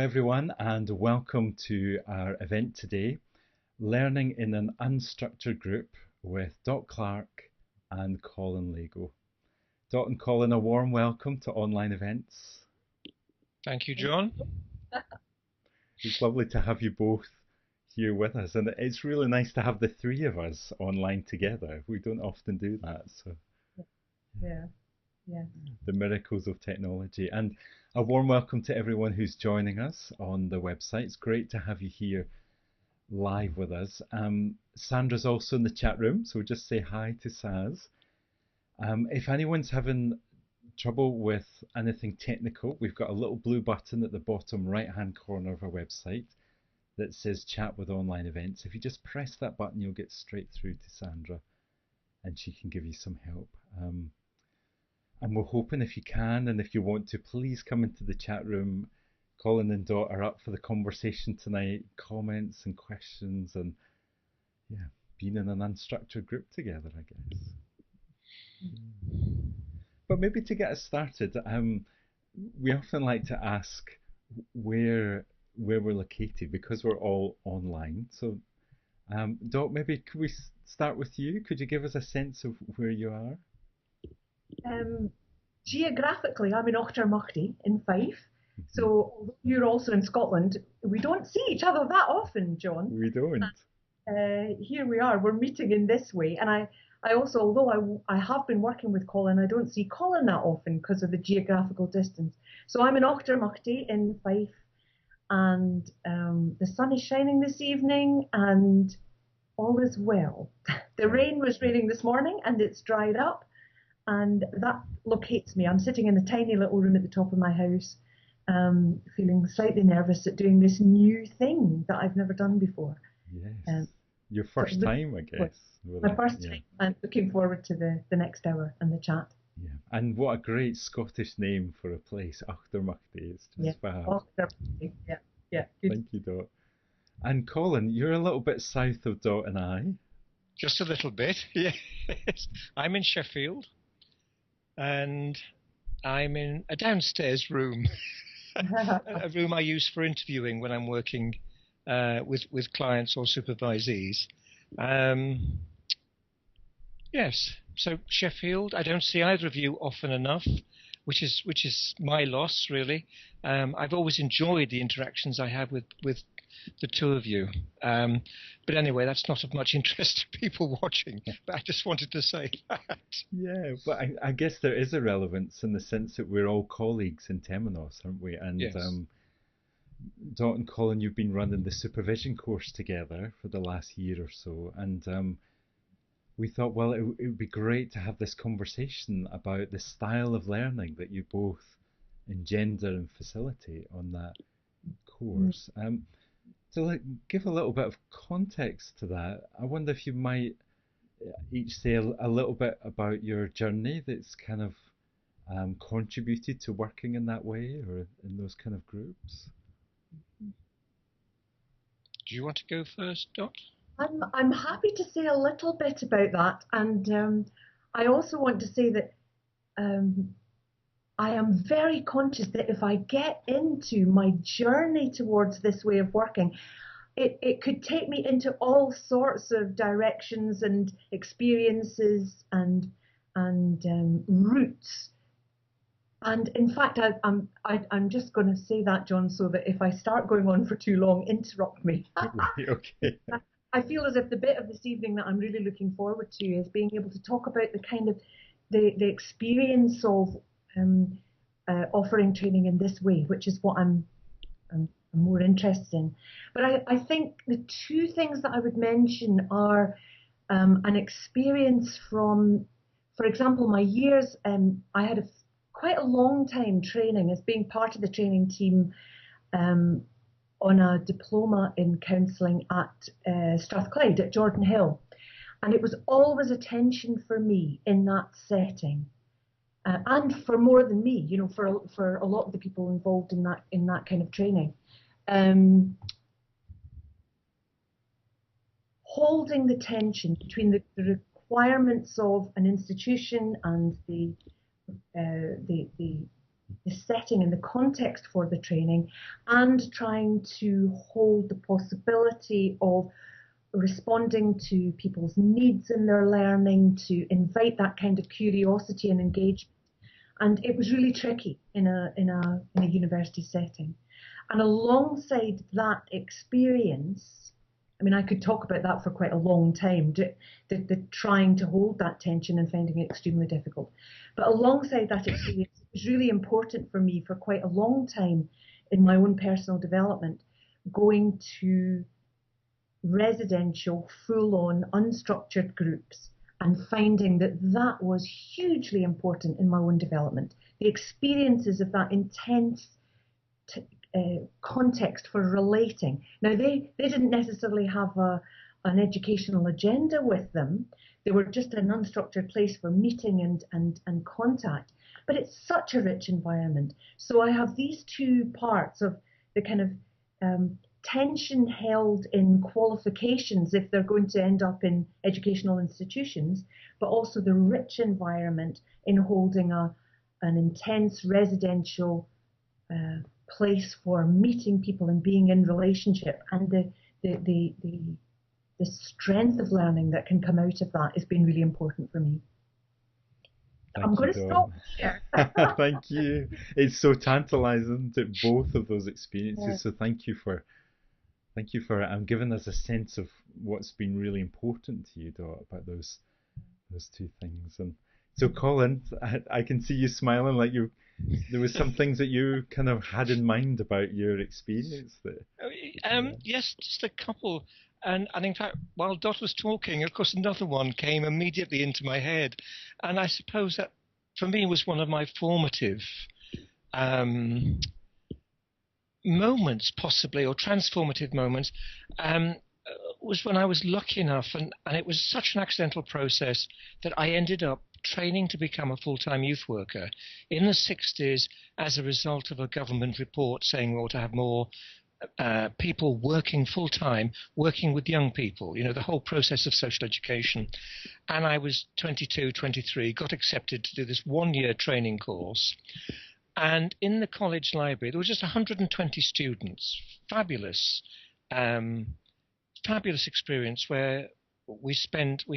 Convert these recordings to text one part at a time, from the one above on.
everyone, and welcome to our event today, Learning in an Unstructured Group with Dot Clark and Colin Lago. Dot and Colin, a warm welcome to Online Events. Thank you, John. It's lovely to have you both here with us, and it's really nice to have the three of us online together. We don't often do that, so yeah. The miracles of technology. And a warm welcome to everyone who's joining us on the website. It's great to have you here live with us. Sandra's also in the chat room, so just say hi to Saz. If anyone's having trouble with anything technical, we've got a little blue button at the bottom right-hand corner of our website that says Chat with Online Events. If you just press that button, you'll get straight through to Sandra, and she can give you some help. And we're hoping, if you can and if you want to, please come into the chat room. Colin and Dot are up for the conversation tonight, comments and questions, and yeah, being in an unstructured group together, I guess. But maybe to get us started, we often like to ask where we're located because we're all online. So Dot, maybe could we start with you? Could you give us a sense of where you are? Geographically, I'm in Auchtermuchty in Fife. So although you're also in Scotland, we don't see each other that often, John. We don't. Here we are. We're meeting in this way. And I also, although I have been working with Colin, I don't see Colin that often because of the geographical distance. So I'm in Auchtermuchty in Fife, and the sun is shining this evening, and all is well. The rain was raining this morning, and it's dried up. And that locates me. I'm sitting in a tiny little room at the top of my house, feeling slightly nervous at doing this new thing that I've never done before. Yes. Your first time, I guess. My first time. I'm looking forward to the next hour and the chat. Yeah. And what a great Scottish name for a place, Auchtermuchty. It's just fab. Auchtermuchty. Yeah. Good. Thank you, Dot. And Colin, you're a little bit south of Dot and I. Just a little bit, yes. I'm in Sheffield, and I'm in a downstairs room, a room I use for interviewing when I'm working with clients or supervisees. Yes, so Sheffield, I don't see either of you often enough, which is my loss, really. I've always enjoyed the interactions I have with the two of you. But anyway, that's not of much interest to people watching, but I just wanted to say that. Yeah, but I guess there is a relevance in the sense that we're all colleagues in Temenos, aren't we? And yes. Dot and Colin, you've been running the supervision course together for the last year or so, and we thought, well, it would be great to have this conversation about the style of learning that you both engender and facilitate on that course. To give a little bit of context to that, I wonder if you might each say a little bit about your journey that's kind of contributed to working in that way or in those kind of groups. Do you want to go first, Dot? I'm happy to say a little bit about that, and I also want to say that I am very conscious that if I get into my journey towards this way of working, it could take me into all sorts of directions and experiences and routes. And in fact, I'm just going to say that, John, so that if I start going on for too long, interrupt me. Okay. I feel as if the bit of this evening that I'm really looking forward to is being able to talk about the kind of the experience of offering training in this way, which is what I'm more interested in. But I think the two things that I would mention are an experience from, for example, my years. I had quite a long time training as being part of the training team on a diploma in counselling at Strathclyde at Jordan Hill. And it was always a tension for me in that setting. And for more than me, you know, for a lot of the people involved in that kind of training, holding the tension between the requirements of an institution and the the setting and the context for the training, and trying to hold the possibility of responding to people's needs in their learning, to invite that kind of curiosity and engagement. And it was really tricky in a university setting. And alongside that experience, I mean, I could talk about that for quite a long time, the trying to hold that tension and finding it extremely difficult. But alongside that experience, it was really important for me for quite a long time in my own personal development, going to residential, full-on, unstructured groups and finding that that was hugely important in my own development. The experiences of that intense context for relating. Now, they didn't necessarily have an educational agenda with them. They were just an unstructured place for meeting and contact. But it's such a rich environment. So I have these two parts of the kind of tension held in qualifications if they're going to end up in educational institutions, but also the rich environment in holding an intense residential place for meeting people and being in relationship, and the strength of learning that can come out of that has been really important for me. I'm going to stop here. Thank you. It's so tantalizing to both of those experiences. Yeah. So thank you for giving us a sense of what's been really important to you, Dot, about those two things. And so, Colin, I can see you smiling like there was some things that you kind of had in mind about your experience. Yes, just a couple. And in fact, while Dot was talking, of course, another one came immediately into my head. And I suppose that, for me, was one of my formative moments, possibly, or transformative moments, was when I was lucky enough, and it was such an accidental process, that I ended up training to become a full-time youth worker in the 60s as a result of a government report saying we ought to have more people working full-time, working with young people, the whole process of social education. And I was 22, 23, got accepted to do this one-year training course. And in the college library, there were just 120 students. Fabulous experience where we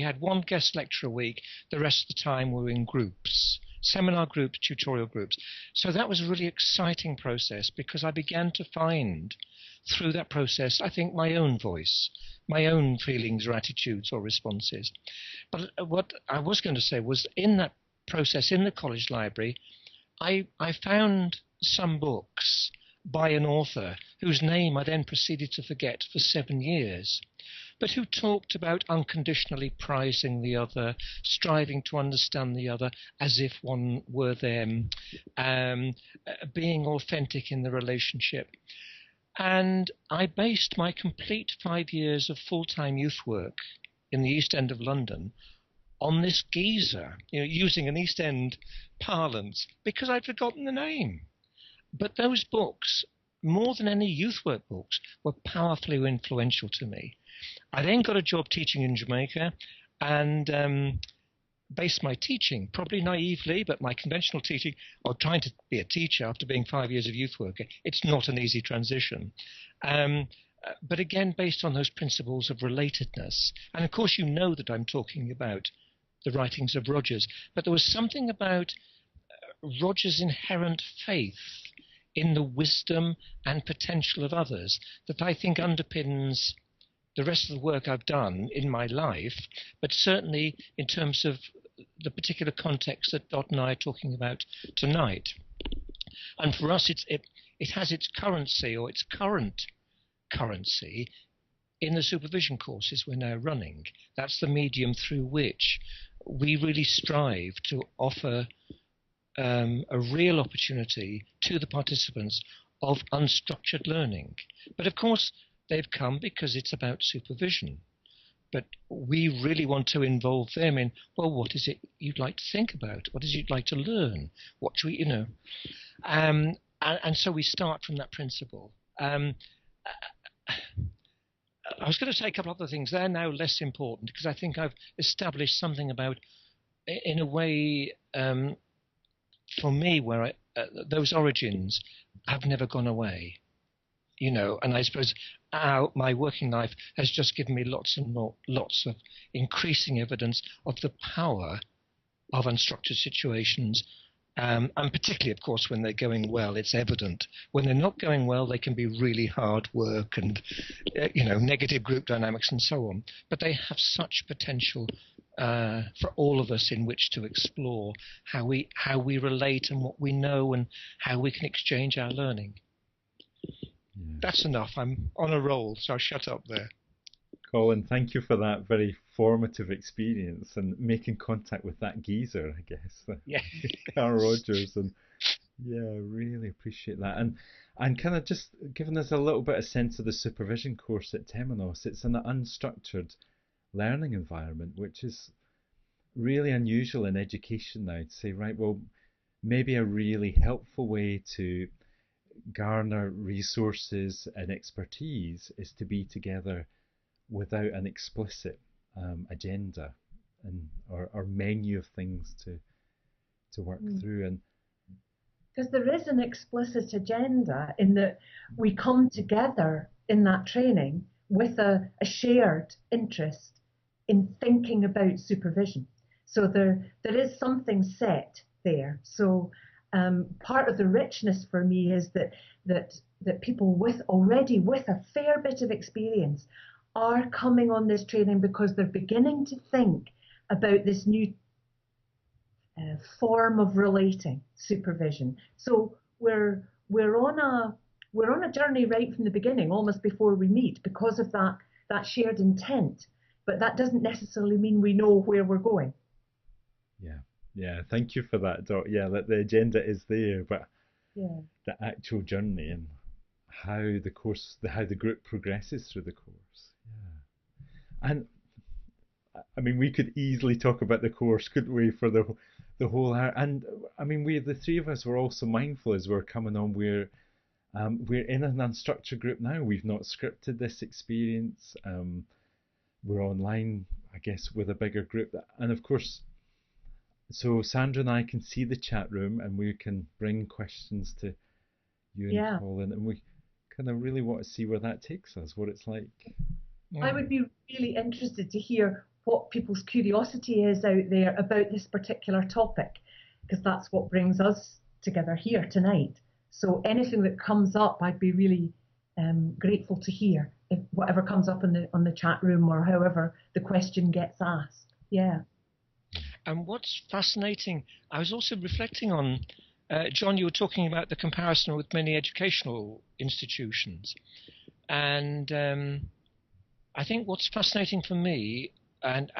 had one guest lecturer a week. The rest of the time we were in groups, seminar groups, tutorial groups. So that was a really exciting process, because I began to find through that process, I think, my own voice, my own feelings or attitudes or responses. But what I was going to say was, in that process, in the college library, I found some books by an author whose name I then proceeded to forget for 7 years, but who talked about unconditionally prizing the other, striving to understand the other as if one were them, being authentic in the relationship. And I based my complete 5 years of full-time youth work in the East End of London on this geezer, using an East End parlance, because I'd forgotten the name. But those books, more than any youth work books, were powerfully influential to me. I then got a job teaching in Jamaica, and based my teaching, probably naively, but my conventional teaching, or trying to be a teacher after being 5 years of youth worker, it's not an easy transition. But again, based on those principles of relatedness. And of course, you know that I'm talking about the writings of Rogers. But there was something about Rogers' inherent faith in the wisdom and potential of others that I think underpins the rest of the work I've done in my life, but certainly in terms of the particular context that Dot and I are talking about tonight. And for us, it has its currency, or its current currency, in the supervision courses we're now running. That's the medium through which we really strive to offer a real opportunity to the participants of unstructured learning. But of course, they've come because it's about supervision. But we really want to involve them in, well, what is it you'd like to think about? What is it you'd like to learn? What should we, and so we start from that principle. I was going to say a couple of other things. They're now less important, because I think I've established something about, in a way, for me, where those origins have never gone away. And I suppose my working life has just given me lots of increasing evidence of the power of unstructured situations, and particularly, of course, when they're going well, it's evident. When they're not going well, they can be really hard work and, negative group dynamics and so on. But they have such potential for all of us in which to explore how we relate and what we know and how we can exchange our learning. Yeah. That's enough. I'm on a roll, so I'll shut up there. Colin, thank you for that very formative experience and making contact with that geezer, I guess. Yeah. Carl Rogers. And yeah, really appreciate that. And kind of just giving us a little bit of sense of the supervision course at Temenos. It's an unstructured learning environment, which is really unusual in education now, to say, right, well, maybe a really helpful way to garner resources and expertise is to be together without an explicit agenda or menu of things to work through. And because there is an explicit agenda in that we come together in that training with a shared interest in thinking about supervision. So there is something set there. So part of the richness for me is that people with a fair bit of experience are coming on this training because they're beginning to think about this new form of relating supervision. So we're on a journey right from the beginning, almost before we meet, because of that shared intent. But that doesn't necessarily mean we know where we're going. Yeah, thank you for that, Dot. Yeah, that the agenda is there, but the actual journey and how the group progresses through the course. Yeah, and I mean, we could easily talk about the course, couldn't we, for the whole hour? And I mean, the three of us were also mindful as we're coming on. We're in an unstructured group now. We've not scripted this experience. We're online, I guess, with a bigger group, and of course. So Sandra and I can see the chat room and we can bring questions to you and Colin, and we kind of really want to see where that takes us, what it's like. I would be really interested to hear what people's curiosity is out there about this particular topic, because that's what brings us together here tonight. So anything that comes up, I'd be really grateful to hear, if whatever comes up on the chat room or however the question gets asked. Yeah. And what's fascinating, I was also reflecting on, John, you were talking about the comparison with many educational institutions. And I think what's fascinating for me, and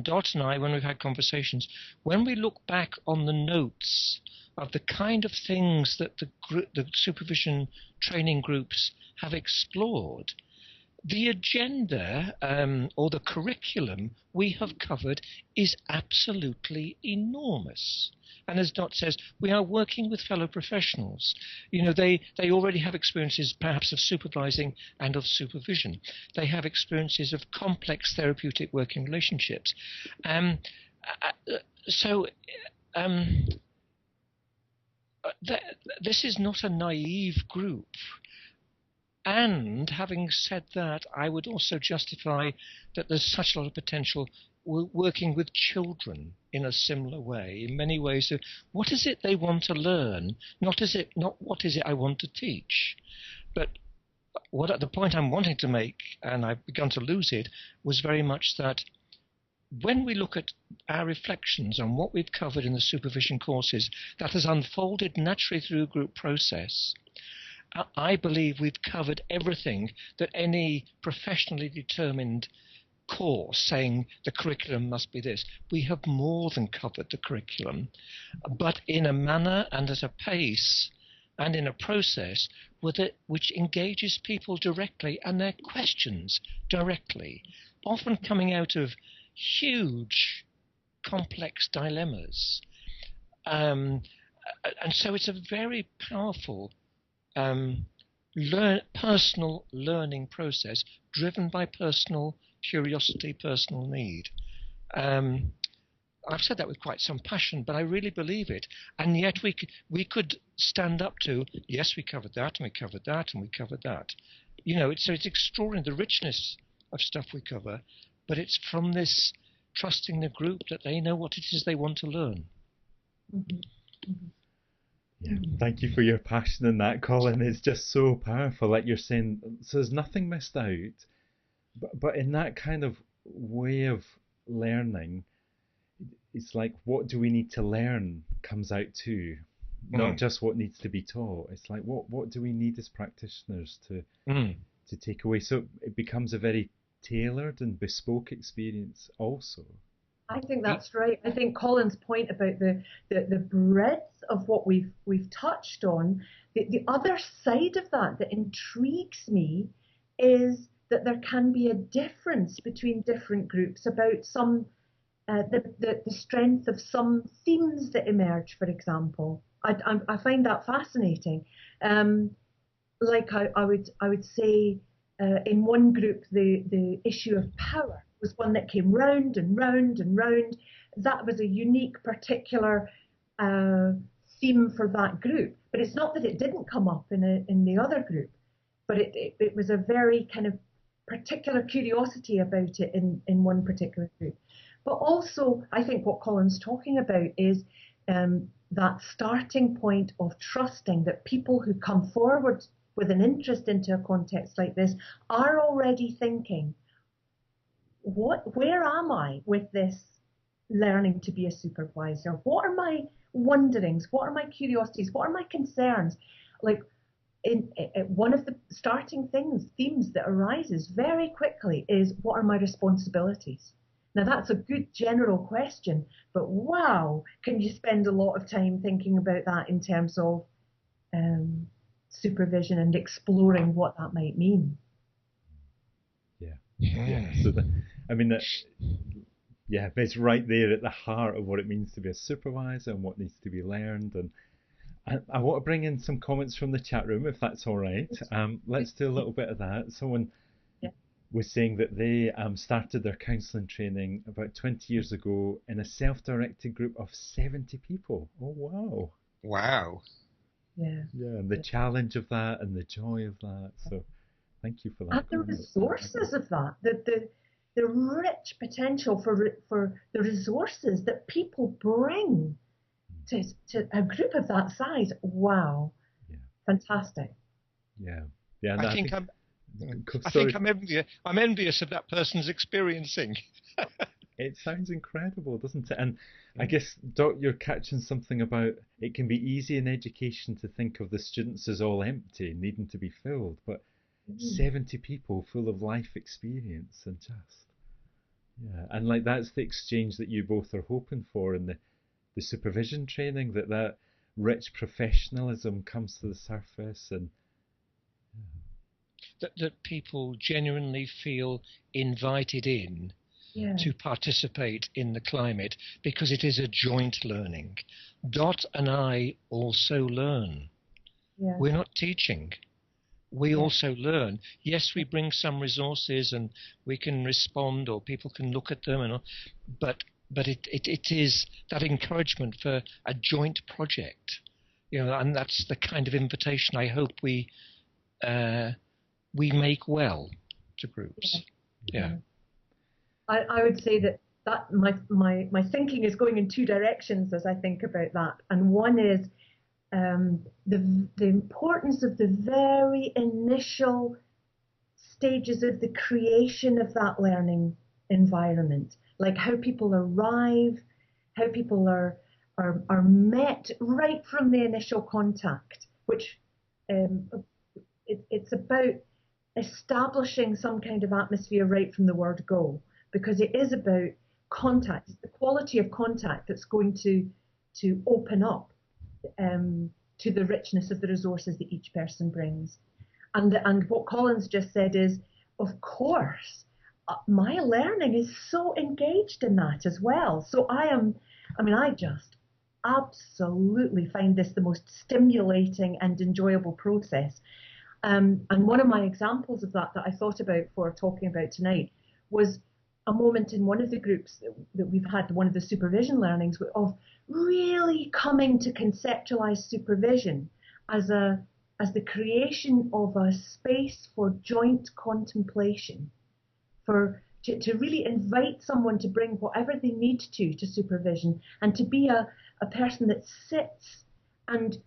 Dot and I, when we've had conversations, when we look back on the notes of the kind of things that the supervision training groups have explored, the agenda or the curriculum we have covered is absolutely enormous. And as Dot says, we are working with fellow professionals. They already have experiences perhaps of supervising and of supervision. They have experiences of complex therapeutic working relationships. This is not a naive group. And having said that, I would also justify that there's such a lot of potential working with children in a similar way, in many ways. What is it they want to learn? Not what is it I want to teach. But the point I'm wanting to make, and I've begun to lose it, was very much that when we look at our reflections on what we've covered in the supervision courses that has unfolded naturally through a group process, I believe we've covered everything that any professionally determined course saying the curriculum must be this. We have more than covered the curriculum, but in a manner and at a pace and in a process which engages people directly and their questions directly, often coming out of huge, complex dilemmas. And so it's a very powerful personal learning process driven by personal curiosity, personal need. I've said that with quite some passion, but I really believe it. And yet we could stand up to, yes, we covered that, and we covered that, and we covered that. It's extraordinary, the richness of stuff we cover, but it's from this trusting the group that they know what it is they want to learn. Mm-hmm. Mm-hmm. Yeah, thank you for your passion in that, Colin. It's just so powerful, like you're saying. So there's nothing missed out, but in that kind of way of learning, it's like, what do we need to learn comes out too, not just what needs to be taught. It's like, what do we need as practitioners to take away? So it becomes a very tailored and bespoke experience also. I think that's right. I think Colin's point about the breadth of what we've touched on, the other side of that intrigues me is that there can be a difference between different groups about some the strength of some themes that emerge, for example. I find that fascinating. Like I would say in one group the issue of power was one that came round and round and round. That was a unique, particular theme for that group. But it's not that it didn't come up in the other group, but it was a very kind of particular curiosity about it in one particular group. But also, I think what Colin's talking about is that starting point of trusting that people who come forward with an interest into a context like this are already thinking, where am I with this learning to be a supervisor? What are my wonderings? What are my curiosities? What are my concerns? Like, one of the starting themes that arises very quickly is, what are my responsibilities? Now, that's a good general question, but wow, can you spend a lot of time thinking about that in terms of supervision and exploring what that might mean? Yeah. So it's right there at the heart of what it means to be a supervisor and what needs to be learned. And I want to bring in some comments from the chat room, if that's all right. Let's do a little bit of that. Someone was saying that they started their counselling training about 20 years ago in a self-directed group of 70 people. Oh, wow. Wow. Yeah. Yeah, and the challenge of that and the joy of that. So thank you for that. And the resources of that, the rich potential for the resources that people bring to a group of that size. Wow. Yeah. Fantastic. Yeah. I'm envious of that person's experiencing. It sounds incredible, doesn't it? And I guess, Doc, you're catching something about it can be easy in education to think of the students as all empty, needing to be filled, but 70 people full of life experience and and like that's the exchange that you both are hoping for in the supervision training, that rich professionalism comes to the surface and that people genuinely feel invited in to participate in the climate, because it is a joint learning. Dot and I also learn. Yeah. We're not teaching. We also learn. Yes, we bring some resources and we can respond, or people can look at them, but it is that encouragement for a joint project, and that's the kind of invitation I hope we make well to groups. Yeah. I would say that my thinking is going in two directions as I think about that, and one is the importance of the very initial stages of the creation of that learning environment, like how people arrive, how people are met right from the initial contact, which it's about establishing some kind of atmosphere right from the word go, because it is about contact, the quality of contact that's going to open up to the richness of the resources that each person brings. And what Colin's just said is, of course, my learning is so engaged in that as well. So I just absolutely find this the most stimulating and enjoyable process. And one of my examples of that I thought about for talking about tonight was a moment in one of the groups that we've had, one of the supervision learnings, of really coming to conceptualize supervision as the creation of a space for joint contemplation, to really invite someone to bring whatever they need to supervision, and to be a person that sits, and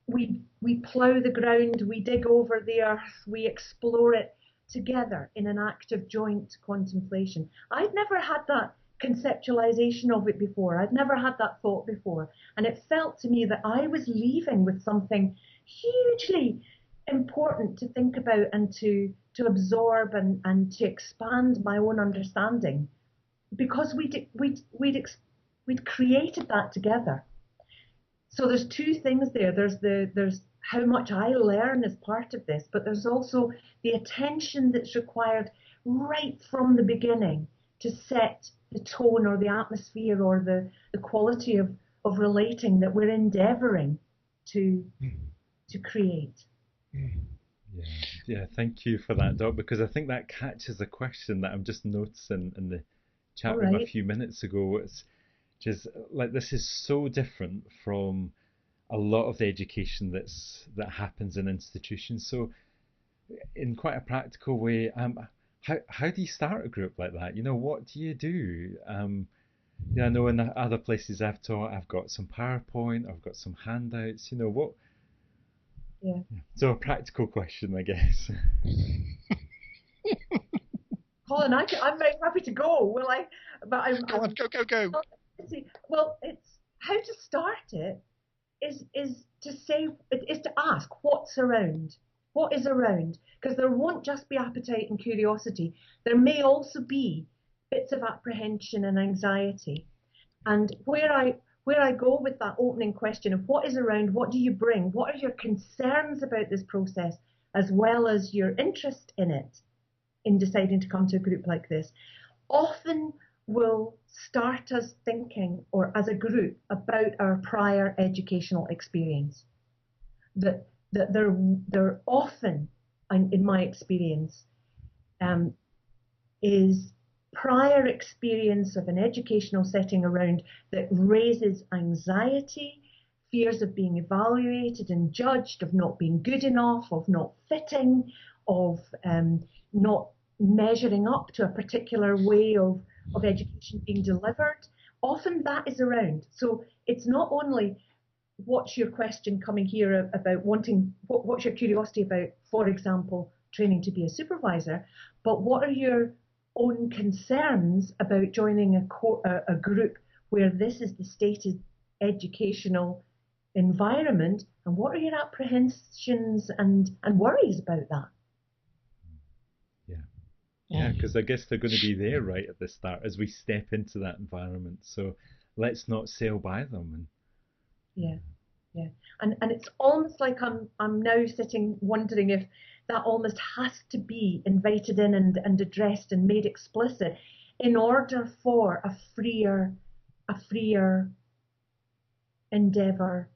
we plough the ground, we dig over the earth, we explore it together in an act of joint contemplation. I'd never had that conceptualization of it before. I'd never had that thought before. And it felt to me that I was leaving with something hugely important to think about and to absorb and to expand my own understanding, because we'd created that together. So there's two things there. There's how much I learn as part of this, but there's also the attention that's required right from the beginning to set the tone or the atmosphere or the quality of relating that we're endeavouring to create. Yeah, thank you for that, Doc, because I think that catches a question that I'm just noticing in the chat room a few minutes ago. It's just like, this is so different from a lot of the education that happens in institutions. So in quite a practical way, how do you start a group like that? What do you do? I know in the other places I've taught, I've got some PowerPoint, I've got some handouts. What? Yeah. So a practical question, I guess. Colin, I'm very happy to go. Will I? But Go on, go. Well, it's how to start it is to ask what's around, what is around, because there won't just be appetite and curiosity. There may also be bits of apprehension and anxiety. And where I go with that opening question of what is around, what do you bring, what are your concerns about this process, as well as your interest in it, in deciding to come to a group like this, often will start us thinking, or as a group, about our prior educational experience. That they're often, in my experience, is prior experience of an educational setting around that raises anxiety, fears of being evaluated and judged, of not being good enough, of not fitting, of not measuring up to a particular way of education being delivered. Often that is around. So it's not only what's your question coming here about wanting, what's your curiosity about, for example, training to be a supervisor, but what are your own concerns about joining a group where this is the stated educational environment, and what are your apprehensions and worries about that? Yeah, because I guess they're going to be there right at the start as we step into that environment. So let's not sail by them. Yeah. And it's almost like I'm now sitting wondering if that almost has to be invited in and addressed and made explicit in order for a freer endeavour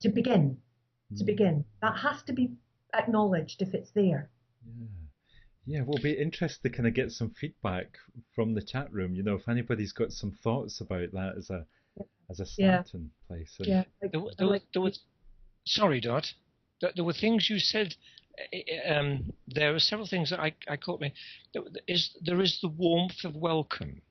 to begin. That has to be acknowledged if it's there. Yeah, we'll be interested to kind of get some feedback from the chat room. If anybody's got some thoughts about that as a starting place. Sorry, Dot. There were things you said. There are several things that I caught me. There is the warmth of welcome,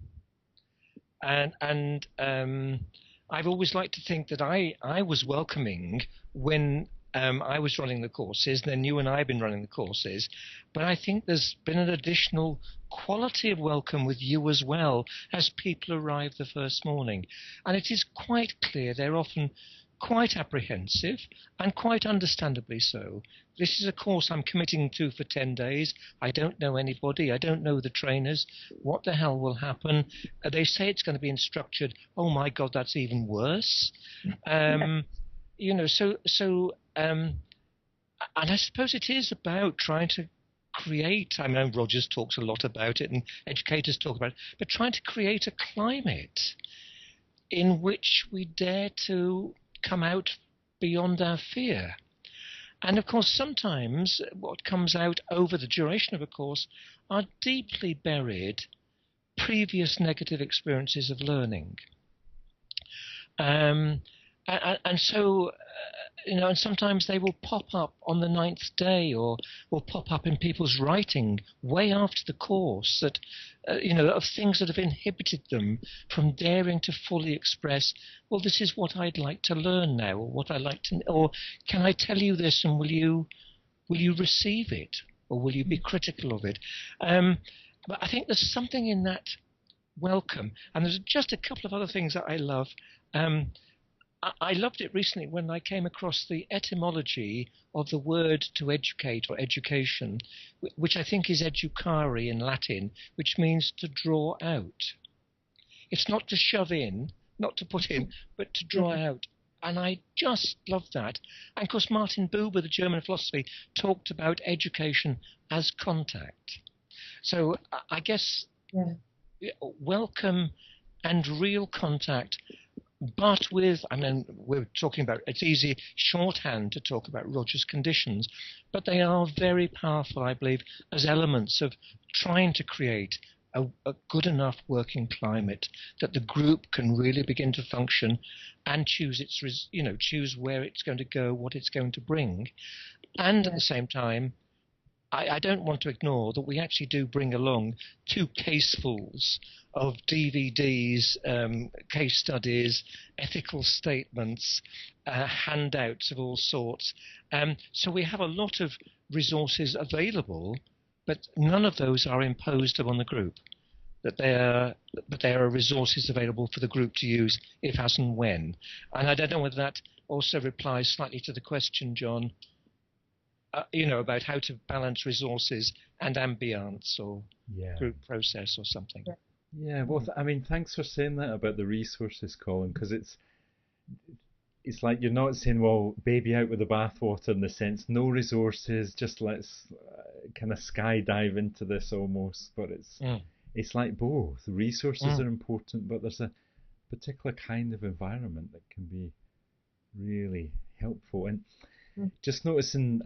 and I've always liked to think that I was welcoming when I was running the courses. Then you and I have been running the courses, but I think there's been an additional quality of welcome with you as well as people arrive the first morning, and it is quite clear they're often quite apprehensive, and quite understandably so. This is a course I'm committing to for 10 days. I don't know anybody. I don't know the trainers. What the hell will happen? They say it's going to be unstructured. Oh my God, that's even worse. And I suppose it is about trying to create, I know Rogers talks a lot about it and educators talk about it, but trying to create a climate in which we dare to come out beyond our fear. And of course, sometimes what comes out over the duration of a course are deeply buried previous negative experiences of learning. And so, and sometimes they will pop up on the 9th day, or will pop up in people's writing way after the course, that, of things that have inhibited them from daring to fully express, well, this is what I'd like to learn now, or what I like to, or can I tell you this, and will you receive it, or will you be critical of it? But I think there's something in that welcome, and there's just a couple of other things that I love. I loved it recently when I came across the etymology of the word to educate, or education, which I think is educare in Latin, which means to draw out. It's not to shove in, not to put in, but to draw out. And I just love that. And of course, Martin Buber, the German philosopher, talked about education as contact. So I guess welcome and real contact, but with, we're talking about, it's easy shorthand to talk about Roger's conditions, but they are very powerful, I believe, as elements of trying to create a good enough working climate that the group can really begin to function and choose choose where it's going to go, what it's going to bring. And at the same time, I don't want to ignore that we actually do bring along 2 casefuls of DVDs, case studies, ethical statements, handouts of all sorts. So we have a lot of resources available, but none of those are imposed upon the group. But there are resources available for the group to use if, as and when. And I don't know whether that also replies slightly to the question, John, about how to balance resources and ambience, or group process or something. Yeah, well, thanks for saying that about the resources, Colin, because it's like you're not saying, well, baby out with the bathwater, in the sense, no resources, just let's kind of skydive into this almost, but it's like both. Resources are important, but there's a particular kind of environment that can be really helpful. And just noticing,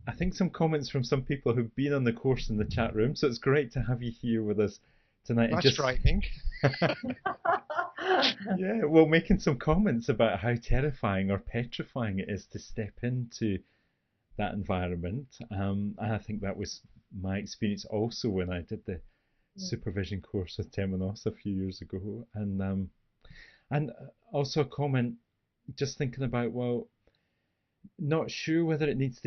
I think some comments from some people who've been on the course in the chat room, so it's great to have you here with us tonight. That's frightening. Yeah, well, making some comments about how terrifying or petrifying it is to step into that environment. And I think that was my experience also when I did the supervision course with Temenos a few years ago. And also a comment, just thinking about, well, not sure whether it needs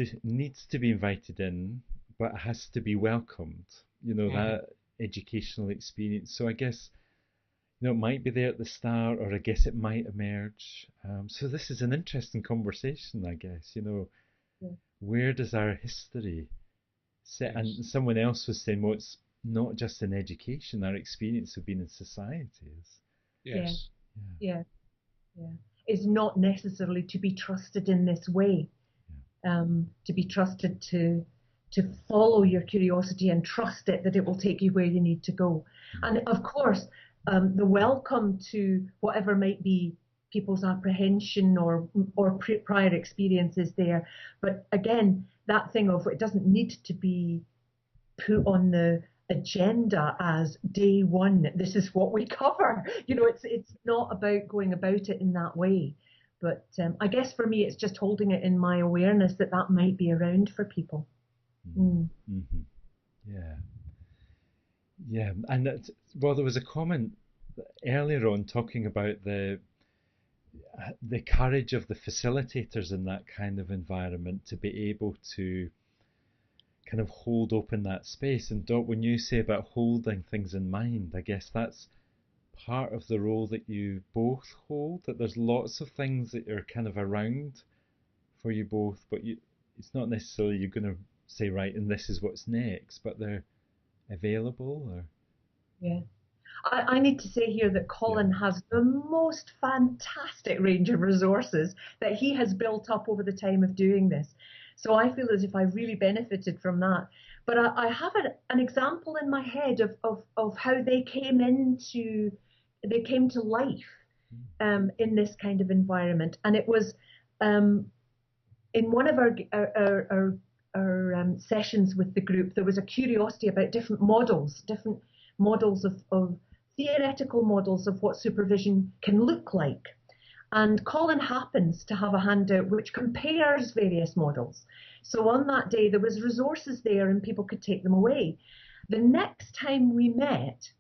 to be invited in, but it has to be welcomed. That educational experience. So I guess it might be there at the start, or I guess it might emerge. So this is an interesting conversation, I guess. Where does our history sit? And someone else was saying, well, it's not just in education. Our experience of being in society is. Yes. Yeah. Is not necessarily to be trusted in this way, to be trusted to follow your curiosity and trust it that it will take you where you need to go. And of course, the welcome to whatever might be people's apprehension or prior experiences there. But again, that thing of it doesn't need to be put on the agenda as day one, this is what we cover. It's not about going about it in that way. But I guess for me, it's just holding it in my awareness that might be around for people. Yeah, and there was a comment earlier on talking about the courage of the facilitators in that kind of environment to be able to kind of hold open that space. And Dot, when you say about holding things in mind, I guess that's part of the role that you both hold, that there's lots of things that are kind of around for you both, but it's not necessarily you're going to say, right, and this is what's next, but they're available. Or I need to say here that Colin has the most fantastic range of resources that he has built up over the time of doing this. So I feel as if I really benefited from that. But I have an example in my head of how they came to life in this kind of environment. And it was in one of our sessions with the group, there was a curiosity about different models, different models of theoretical models of what supervision can look like. And Colin happens to have a handout which compares various models. So on that day, there was resources there and people could take them away. The next time we met,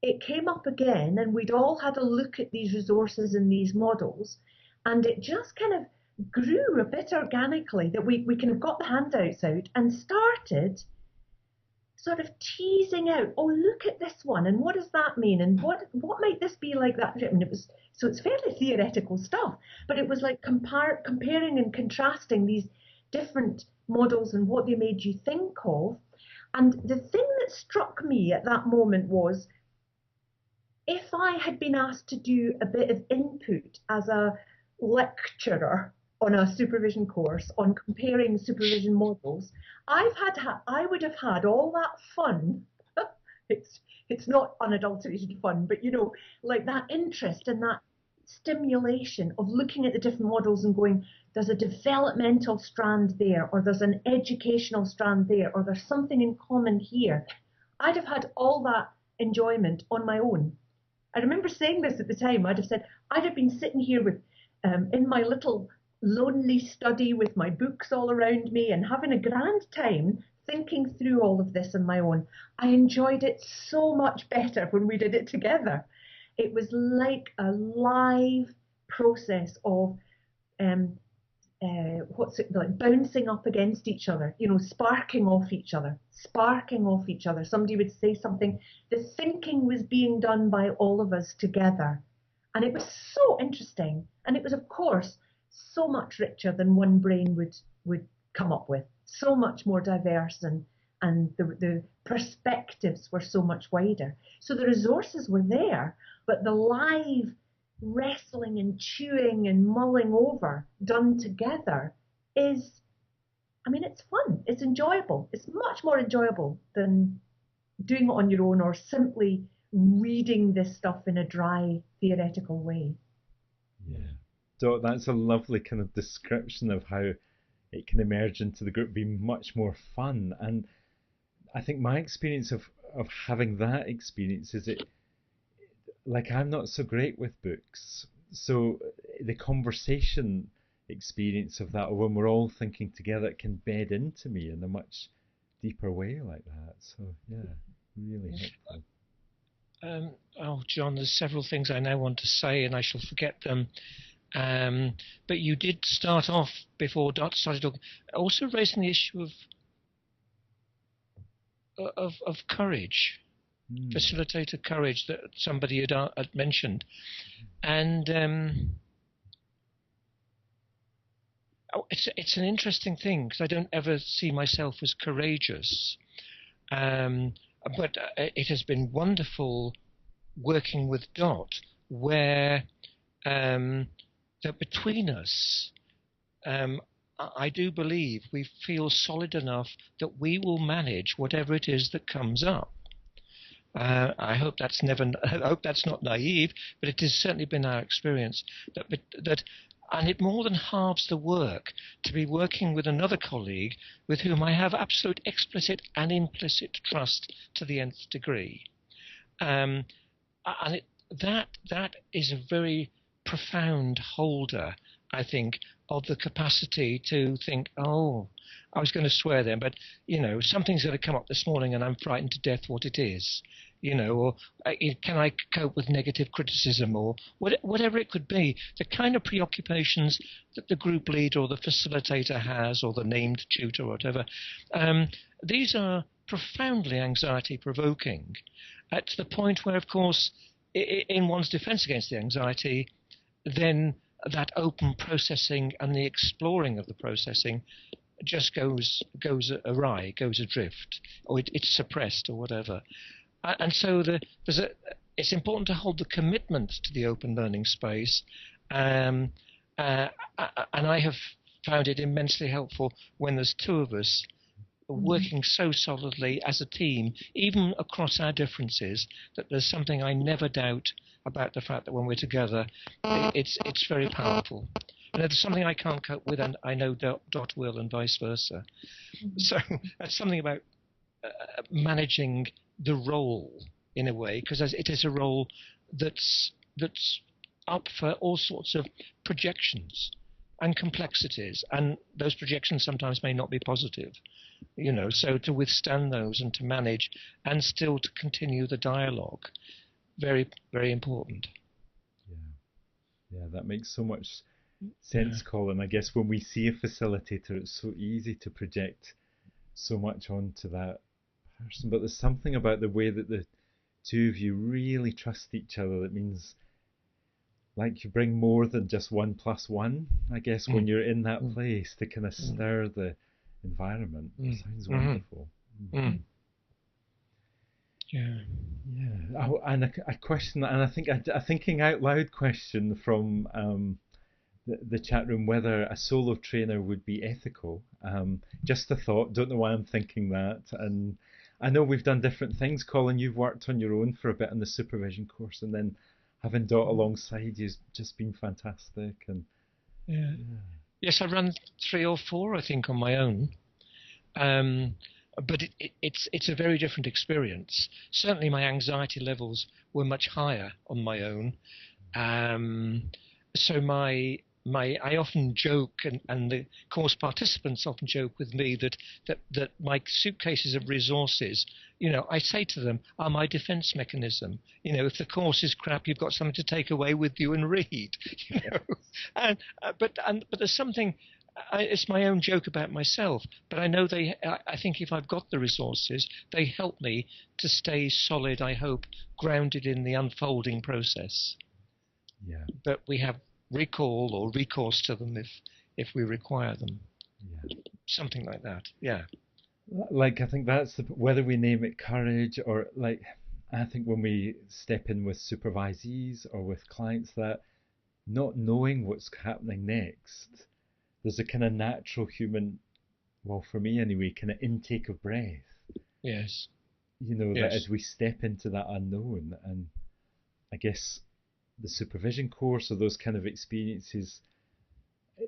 it came up again, and we'd all had a look at these resources and these models, and it just kind of grew a bit organically that we kind of got the handouts out and started sort of teasing out, oh, look at this one, and what does that mean, and what might this be like that? And it was, so it's fairly theoretical stuff, but it was like comparing and contrasting these different models and what they made you think of. And the thing that struck me at that moment was, if I had been asked to do a bit of input as a lecturer on a supervision course on comparing supervision models, I would have had all that fun. It's not unadulterated fun, but like that interest and that stimulation of looking at the different models and going, there's a developmental strand there, or there's an educational strand there, or there's something in common here. I'd have had all that enjoyment on my own. I remember saying this at the time. I'd have said, I'd have been sitting here with, in my little lonely study with my books all around me and having a grand time thinking through all of this on my own. I enjoyed it so much better when we did it together. It was like a live process of like bouncing up against each other, sparking off each other. Somebody would say something. The thinking was being done by all of us together. And it was so interesting. And it was, of course, so much richer than one brain would come up with. So much more diverse, and the perspectives were so much wider. So the resources were there, but the live wrestling and chewing and mulling over done together is, it's fun, it's enjoyable. It's much more enjoyable than doing it on your own or simply reading this stuff in a dry theoretical way. Yeah, so that's a lovely kind of description of how it can emerge into the group, be much more fun. And I think my experience of having that experience is like, I'm not so great with books, so the conversation experience of that, or when we're all thinking together, it can bed into me in a much deeper way like that. So yeah, really helpful. Oh, John, there's several things I now want to say, and I shall forget them. But you did start off, before Dot started talking, also raising the issue of courage. Facilitator courage that somebody had mentioned, and it's an interesting thing, because I don't ever see myself as courageous, but it has been wonderful working with Dot, where that between us, I do believe we feel solid enough that we will manage whatever it is that comes up. I hope that's not naive, but it has certainly been our experience and it more than halves the work to be working with another colleague with whom I have absolute explicit and implicit trust to the nth degree, and that is a very profound holder, I think, of the capacity to think, oh, I was going to swear then, but, something's going to come up this morning and I'm frightened to death what it is, or can I cope with negative criticism, or whatever it could be. The kind of preoccupations that the group leader or the facilitator has, or the named tutor or whatever, these are profoundly anxiety-provoking, to the point where, of course, in one's defense against the anxiety, then that open processing and the exploring of the processing just goes awry, goes adrift, or it's suppressed or whatever. And so it's important to hold the commitment to the open learning space, and I have found it immensely helpful when there's two of us working so solidly as a team, even across our differences, that there's something I never doubt about the fact that when we're together, it's very powerful. And if there's something I can't cope with, and I know Dot will, and vice versa. So that's something about managing the role in a way, because it is a role that's up for all sorts of projections and complexities, and those projections sometimes may not be positive, so to withstand those and to manage and still to continue the dialogue, very, very important. Yeah, that makes so much sense, Colin. I guess when we see a facilitator, it's so easy to project so much onto that person, but there's something about the way that the two of you really trust each other that means, like, you bring more than just 1+1, I guess, when you're in that place to kind of stir the environment. It sounds wonderful. Yeah. Oh, and a question, and I think a thinking out loud question from the chat room, whether a solo trainer would be ethical. Just a thought, don't know why I'm thinking that. And I know we've done different things. Colin, you've worked on your own for a bit on the supervision course, and then having Dot alongside you's just been fantastic. And yes, I ran 3 or 4, I think, on my own. But it's a very different experience. Certainly my anxiety levels were much higher on my own. So I often joke, and the course participants often joke with me that my suitcases of resources, I say to them, are my defense mechanism. If the course is crap, you've got something to take away with you and read. But there's something. It's my own joke about myself, but I know I think if I've got the resources, they help me to stay solid, I hope, grounded in the unfolding process. Yeah. But we have recall or recourse to them if we require them. Yeah. Something like that. Yeah. Like, I think that's whether we name it courage or, like, I think when we step in with supervisees or with clients, that not knowing what's happening next, there's a kind of natural human, well, for me anyway, kind of intake of breath. Yes. That as we step into that unknown, and I guess the supervision course or those kind of experiences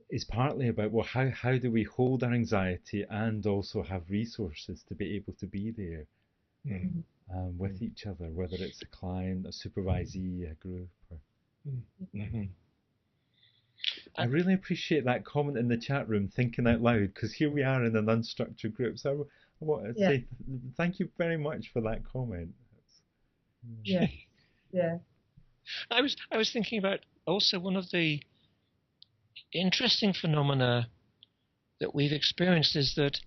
is partly about, well, how do we hold our anxiety and also have resources to be able to be there with each other, whether it's a client, a supervisee, a group. I really appreciate that comment in the chat room, thinking out loud, because here we are in an unstructured group. So I want to say thank you very much for that comment. Yeah. I was thinking about also one of the interesting phenomena that we've experienced is that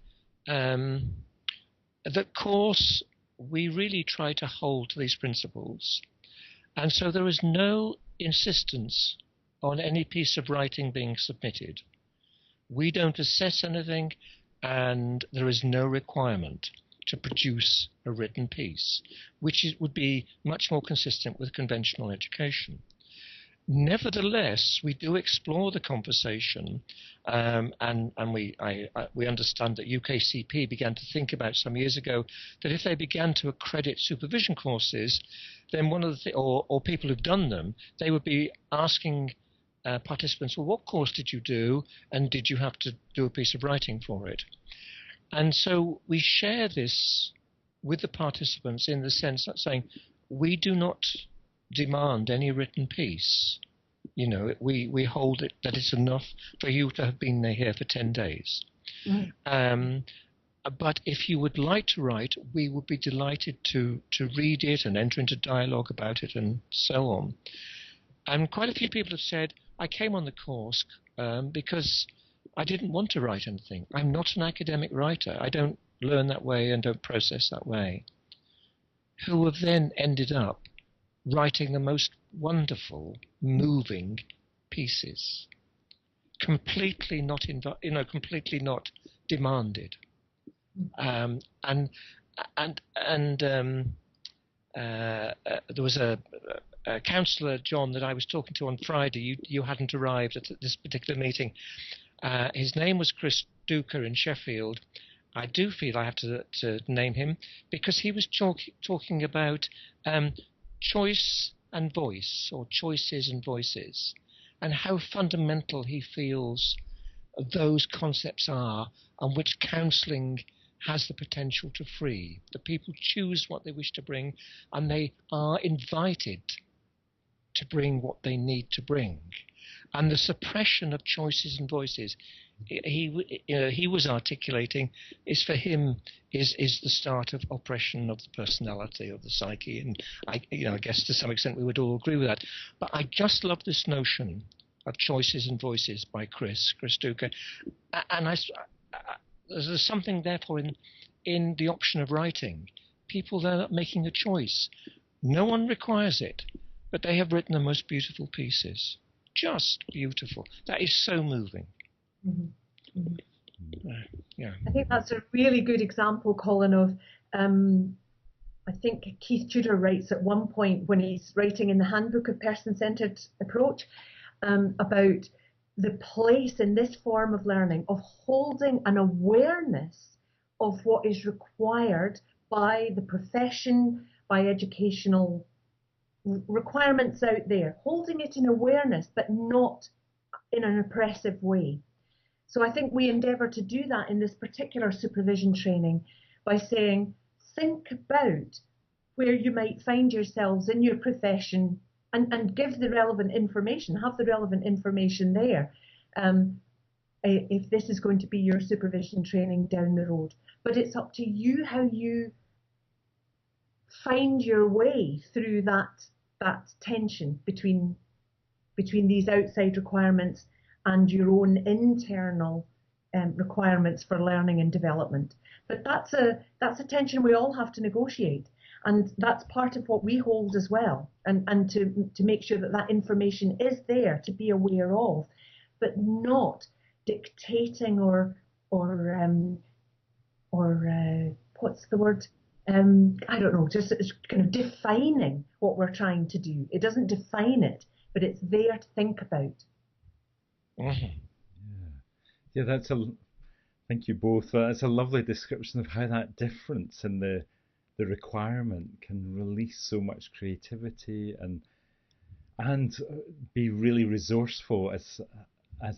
the course, we really try to hold to these principles, and so there is no insistence on any piece of writing being submitted. We don't assess anything, and there is no requirement to produce a written piece, which would be much more consistent with conventional education. Nevertheless, we do explore the conversation, and we understand that UKCP began to think about some years ago that if they began to accredit supervision courses, then one of the or people who've done them, they would be asking participants, well, what course did you do, and did you have to do a piece of writing for it? And so we share this with the participants in the sense that saying, we do not demand any written piece. We hold it that it's enough for you to have been here for 10 days. But if you would like to write, we would be delighted to read it and enter into dialogue about it and so on. And quite a few people have said, I came on the course because I didn't want to write anything. I'm not an academic writer. I don't learn that way and don't process that way. Who have then ended up writing the most wonderful, moving pieces, completely not demanded. There was a counsellor, John, that I was talking to on Friday. You hadn't arrived at this particular meeting. His name was Chris Duker in Sheffield. I do feel I have to name him because he was talking about choice and voice, or choices and voices, and how fundamental he feels those concepts are, and which counselling has the potential to free. The people choose what they wish to bring, and they are invited to bring what they need to bring. And the suppression of choices and voices he was articulating is for him is the start of oppression of the personality, of the psyche, and I guess to some extent we would all agree with that. But I just love this notion of choices and voices by Chris Duker, and there's something therefore in the option of writing. People there making a choice. No one requires it, but they have written the most beautiful pieces. Just beautiful. That is so moving. Mm-hmm. Mm-hmm. Yeah. I think that's a really good example, Colin, of I think Keith Tudor writes at one point when he's writing in the Handbook of Person-Centered Approach about the place in this form of learning of holding an awareness of what is required by the profession, by educational requirements out there, holding it in awareness, but not in an oppressive way. So I think we endeavour to do that in this particular supervision training by saying, think about where you might find yourselves in your profession and give the relevant information, have the relevant information there if this is going to be your supervision training down the road. But it's up to you how you find your way through that tension between these outside requirements and your own internal requirements for learning and development. But that's a tension we all have to negotiate, and that's part of what we hold as well, and to make sure that information is there to be aware of, but not dictating or what's the word? I don't know, just kind of defining what we're trying to do. It doesn't define it, but it's there to think about. Mm-hmm. Yeah, thank you both. That's a lovely description of how that difference in the requirement can release so much creativity and be really resourceful as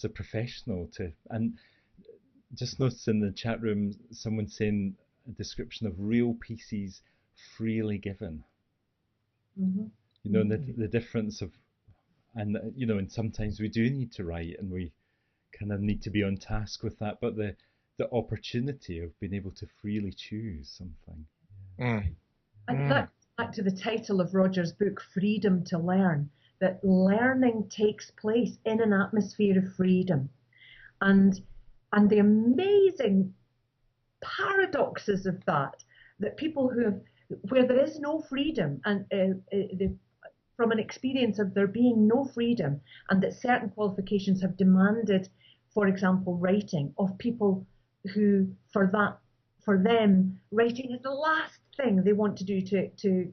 a professional and just noticed in the chat room someone saying a description of real pieces freely given. Mm-hmm. You know, mm-hmm. the difference of, and you know, and sometimes we do need to write and we kind of need to be on task with that, but the opportunity of being able to freely choose something. And that goes back to the title of Roger's book, Freedom to Learn, that learning takes place in an atmosphere of freedom. And the amazing paradoxes of that people where there is no freedom, and from an experience of there being no freedom, and that certain qualifications have demanded, for example, writing of people who, for them, writing is the last thing they want to do to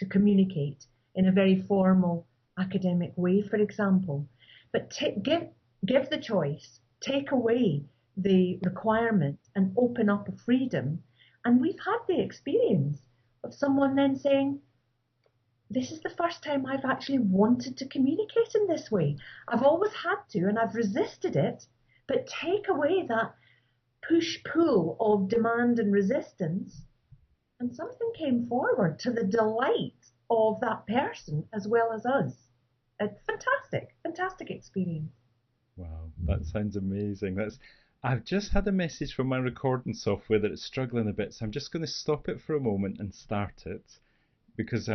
communicate in a very formal academic way, for example. But give the choice, take away the requirement and open up a freedom. And we've had the experience of someone then saying, this is the first time I've actually wanted to communicate in this way. I've always had to, and I've resisted it, but take away that push-pull of demand and resistance, and something came forward to the delight of that person as well as us. A fantastic experience. Wow, that sounds amazing. I've just had a message from my recording software that it's struggling a bit, so I'm just going to stop it for a moment and start it, because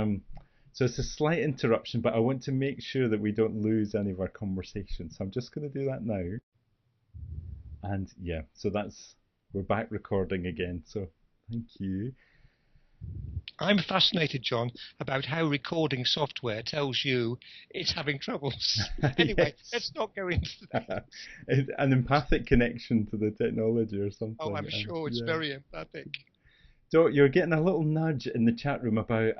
so it's a slight interruption, but I want to make sure that we don't lose any of our conversation. So I'm just going to do that now. And yeah, so we're back recording again. So thank you. I'm fascinated, John, about how recording software tells you it's having troubles. Anyway, Yes. Let's not go into that. An empathic connection to the technology or something. Oh, I'm sure it's very empathic. So you're getting a little nudge in the chat room about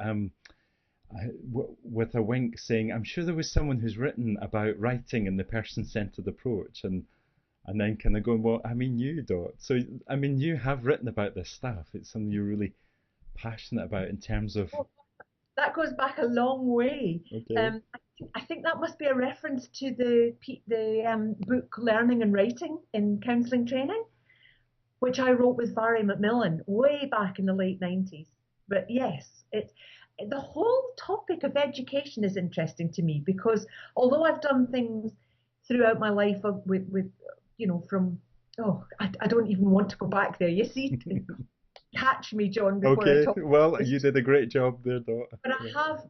with a wink saying, I'm sure there was someone who's written about writing and the person-centered approach, and then kind of going, well, I mean, you, Dot. So, I mean, you have written about this stuff. It's something you're really passionate about in terms of... Well, that goes back a long way. Okay. I think that must be a reference to the book Learning and Writing in Counselling Training. which I wrote with Barry Macmillan way back in the late 90s. But yes, the whole topic of education is interesting to me because although I've done things throughout my life with from, I don't even want to go back there. You see, catch me, John, before I Okay, talk. well, you did a great job there, Dot. But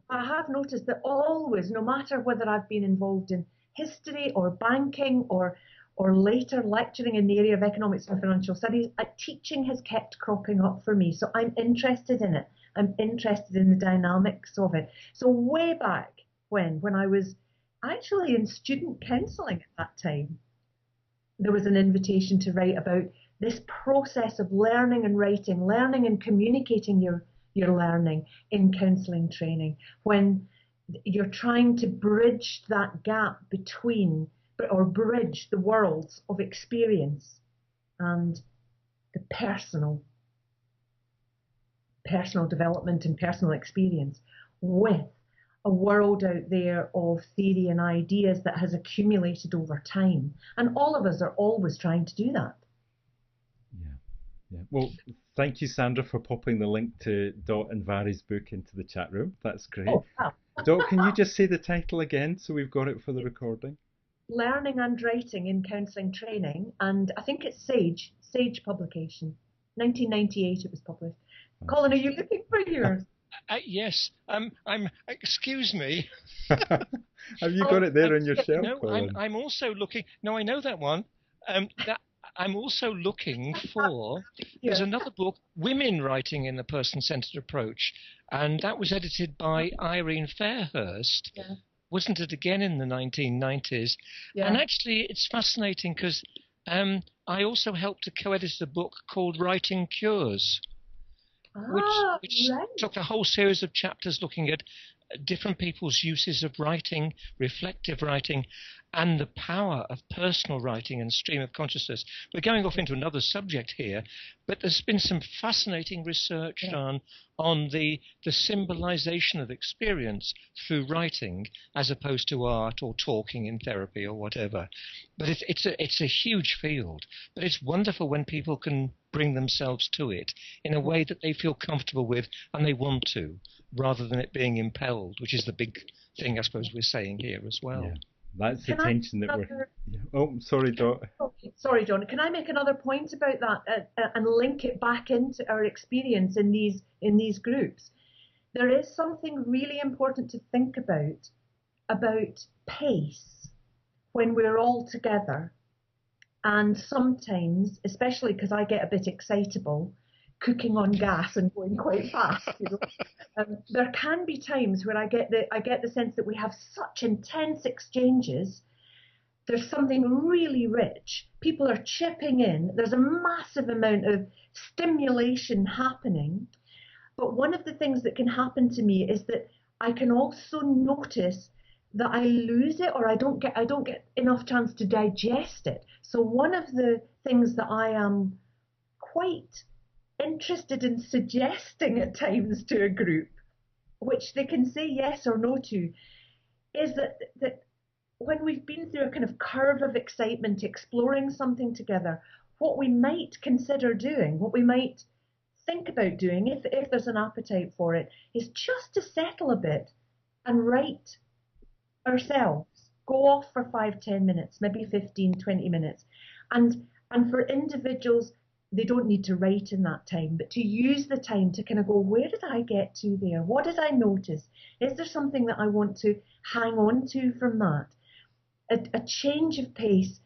I have noticed that always, no matter whether I've been involved in history or banking or later lecturing in the area of economics and financial studies, teaching has kept cropping up for me. So I'm interested in it. I'm interested in the dynamics of it. So way back when I was actually in student counselling at that time, there was an invitation to write about this process of learning and writing, learning and communicating your learning in counselling training, when you're trying to bridge that gap between, or bridge the worlds of experience and the personal development and personal experience with a world out there of theory and ideas that has accumulated over time. And all of us are always trying to do that. Yeah. Well, thank you, Sandra, for popping the link to Dot and Vari's book into the chat room. That's great. Oh, wow. Dot, can you just say the title again so we've got it for the recording? Learning and Writing in Counselling Training, and I think it's Sage publication. 1998 it was published. Colin, are you looking for yours? Yes. Excuse me. Have you got it there on your shelf, No, Colin? I'm also looking. No, I know that one. I'm also looking for. There's another book, Women Writing in the Person-Centered Approach, and that was edited by Irene Fairhurst. Yeah. Wasn't it again in the 1990s? Yeah. And actually, it's fascinating because I also helped to co-edit a book called Writing Cures, which right. took a whole series of chapters looking at different people's uses of writing, reflective writing, and the power of personal writing and stream of consciousness. We're going off into another subject here, but there's been some fascinating research done on the symbolization of experience through writing as opposed to art or talking in therapy or whatever. But it's a huge field, but it's wonderful when people can bring themselves to it in a way that they feel comfortable with and they want to, rather than it being impelled, which is the big thing I suppose we're saying here as well. Yeah. That's the tension that we're... Oh, sorry, Dot. Sorry, John. Can I make another point about that and link it back into our experience in these groups? There is something really important to think about pace when we're all together. And sometimes, especially because I get a bit excitable, cooking on gas and going quite fast, there can be times where I get the sense that we have such intense exchanges. There's something really rich. People are chipping in. There's a massive amount of stimulation happening. But one of the things that can happen to me is that I can also notice that I lose it, or I don't get enough chance to digest it. So one of the things that I am quite interested in suggesting at times to a group, which they can say yes or no to, is that when we've been through a kind of curve of excitement, exploring something together, what we might consider doing, what we might think about doing, if there's an appetite for it, is just to settle a bit and write ourselves. Go off for 5-10 minutes, maybe 15-20 minutes. And for individuals, they don't need to write in that time, but to use the time to kind of go, where did I get to there? What did I notice? Is there something that I want to hang on to from that? A change of pace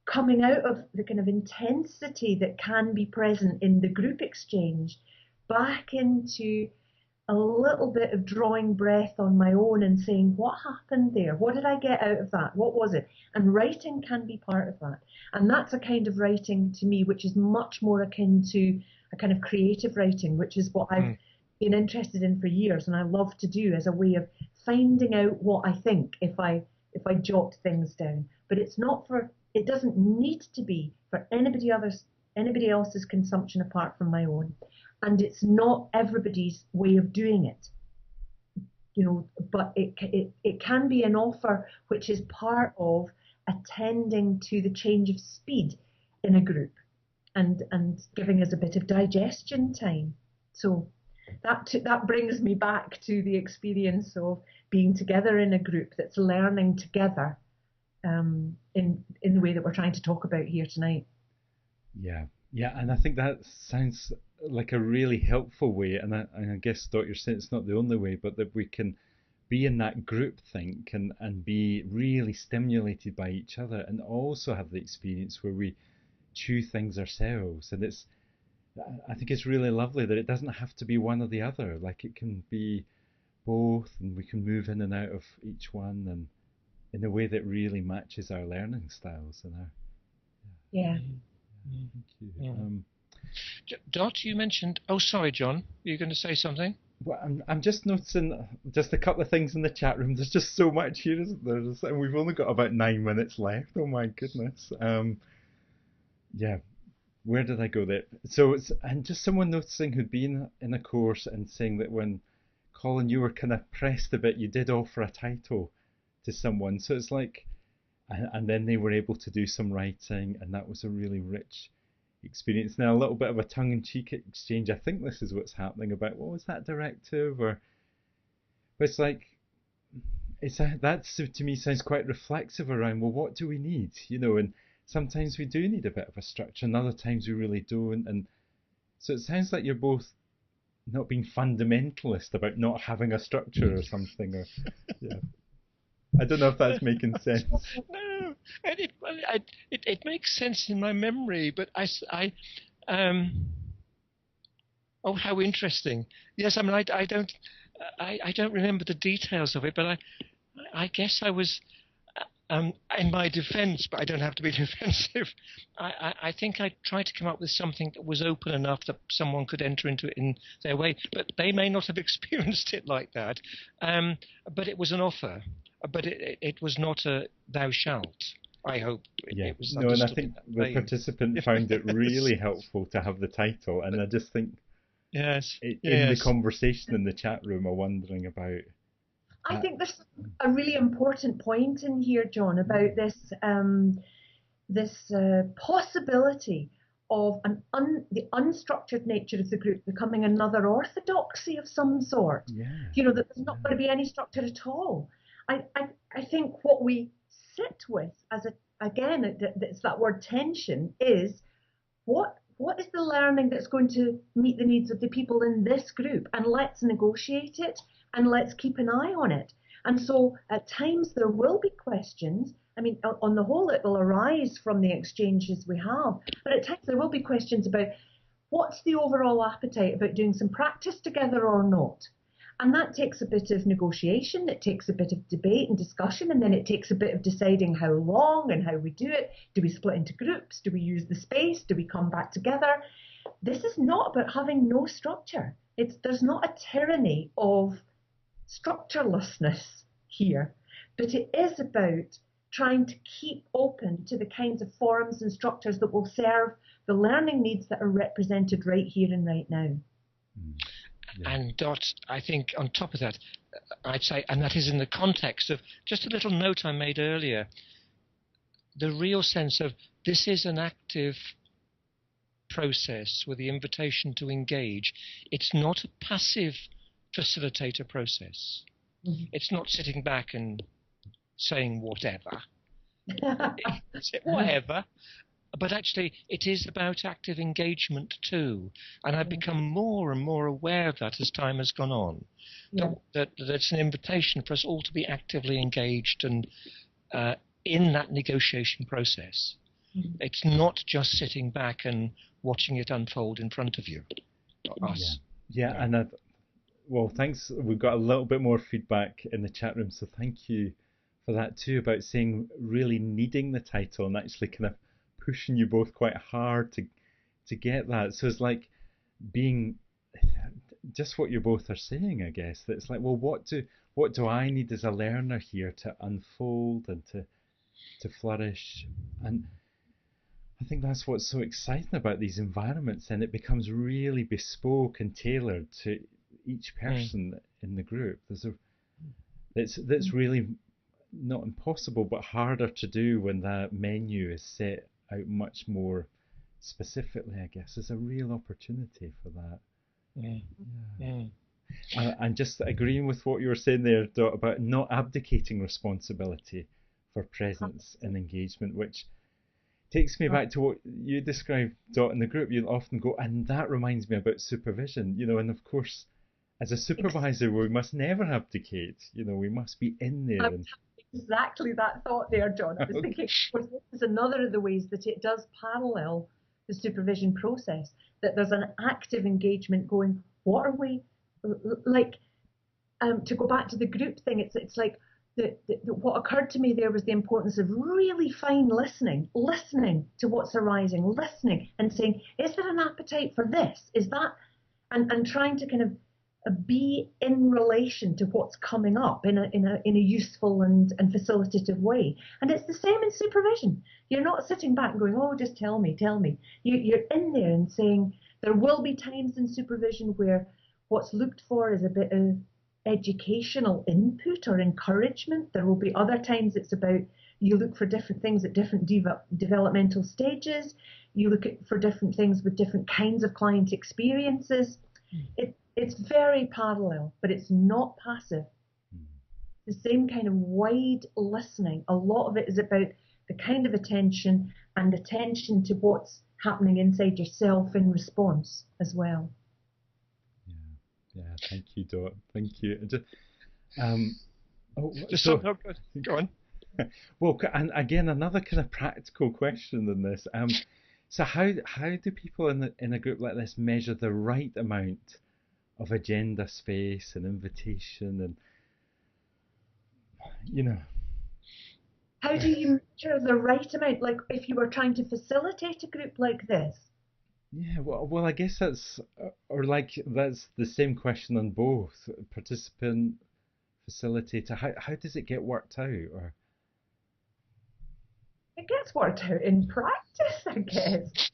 coming out of the kind of intensity that can be present in the group exchange back into a little bit of drawing breath on my own and saying, what happened there? What did I get out of that? What was it? And writing can be part of that. And that's a kind of writing to me which is much more akin to a kind of creative writing, which is what I've been interested in for years and I love to do as a way of finding out what I think if I jot things down. But it doesn't need to be for anybody else's consumption apart from my own. And it's not everybody's way of doing it, but it can be an offer which is part of attending to the change of speed in a group. and giving us a bit of digestion time. So that brings me back to the experience of being together in a group that's learning together, in the way that we're trying to talk about here tonight. Yeah, yeah, and I think that sounds like a really helpful way. And I guess, Dot, you're saying it's not the only way, but that we can be in that group think and be really stimulated by each other, and also have the experience where we chew things ourselves. And I think it's really lovely that it doesn't have to be one or the other. Like, it can be both, and we can move in and out of each one, and in a way that really matches our learning styles and our. Yeah. Thank you. Yeah. Dot, you mentioned. Oh, sorry, John. You're going to say something? Well, I'm just noticing just a couple of things in the chat room. There's just so much here, isn't there? And we've only got about 9 minutes left. Oh my goodness. Yeah. Where did I go there? So and just someone noticing who'd been in a course and saying that when Colin, you were kind of pressed a bit, you did offer a title to someone. So it's like, and then they were able to do some writing, and that was a really rich experience. Now, a little bit of a tongue-in-cheek exchange. I think this is what's happening about what was that directive, but it's like that to me sounds quite reflexive around, well, what do we need, and sometimes we do need a bit of a structure, and other times we really don't. And so it sounds like you're both not being fundamentalist about not having a structure or something, or yeah. I don't know if that's making sense. No, and it makes sense in my memory, but oh, how interesting. Yes, I mean, I don't remember the details of it, but I guess I was, in my defence, but I don't have to be defensive. I think I tried to come up with something that was open enough that someone could enter into it in their way, but they may not have experienced it like that. But it was an offer, but it was not a thou shalt. I hope it was no, and I understood think in that the vein. participant found it really helpful to have the title, and I just think Yes, in the conversation in the chat room are wondering about. I think there's a really important point in here, John, about this possibility of the unstructured nature of the group becoming another orthodoxy of some sort. Yeah. That there's not going to be any structure at all. I think what we sit with it's that word tension, is what is the learning that's going to meet the needs of the people in this group, and let's negotiate it, and let's keep an eye on it. And so at times there will be questions. I mean, on the whole, it will arise from the exchanges we have, but at times there will be questions about what's the overall appetite about doing some practice together or not. And that takes a bit of negotiation, it takes a bit of debate and discussion, and then it takes a bit of deciding how long and how we do it. Do we split into groups? Do we use the space? Do we come back together? This is not about having no structure. There's not a tyranny of structurelessness here, but it is about trying to keep open to the kinds of forums and structures that will serve the learning needs that are represented right here and right now. Yeah. And Dot, I think on top of that, I'd say, and that is in the context of just a little note I made earlier, the real sense of this is an active process with the invitation to engage. It's not a passive facilitator process. Mm-hmm. It's not sitting back and saying whatever. Whatever. But actually, it is about active engagement too. And I've become more and more aware of that as time has gone on. Yeah. That it's an invitation for us all to be actively engaged and in that negotiation process. Mm-hmm. It's not just sitting back and watching it unfold in front of you, us. Yeah, and well, thanks. We've got a little bit more feedback in the chat room, so thank you for that too, about saying really needing the title and actually kind of pushing you both quite hard to get that. So it's like being just what you both are saying, I guess. That it's like, well, what do I need as a learner here to unfold and to flourish? And I think that's what's so exciting about these environments, and it becomes really bespoke and tailored to each person in the group. That's really not impossible, but harder to do when that menu is set out much more specifically, I guess, is a real opportunity for that. Mm. Yeah. Mm. And just agreeing with what you were saying there, Dot, about not abdicating responsibility for presence and engagement, which takes me back to what you described, Dot, in the group. You'll often go, and that reminds me about supervision, and of course, as a supervisor, we must never abdicate. We must be in there. I was having exactly that thought there, John. I was thinking, of course, this is another of the ways that it does parallel the supervision process, that there's an active engagement going, what are we, like, to go back to the group thing, it's like, what occurred to me there was the importance of really fine listening to what's arising, listening and saying, is there an appetite for this? Is that, and trying to kind of be in relation to what's coming up in a useful and facilitative way. And it's the same in supervision. You're not sitting back and going, oh, just tell me. You're in there and saying, there will be times in supervision where what's looked for is a bit of educational input or encouragement. There will be other times it's about, you look for different things at different developmental stages. You look for different things with different kinds of client experiences. It's very parallel, but it's not passive. The same kind of wide listening. A lot of it is about the kind of attention and attention to what's happening inside yourself in response as well. Yeah, thank you, Dot. Thank you. Go on. Well, and again, another kind of practical question than this. So how do people in a group like this measure the right amount of agenda space and invitation and How do you measure the right amount? Like if you were trying to facilitate a group like this? Yeah, well, I guess that's the same question on both participant, facilitator. How does it get worked out? Or it gets worked out in practice, I guess.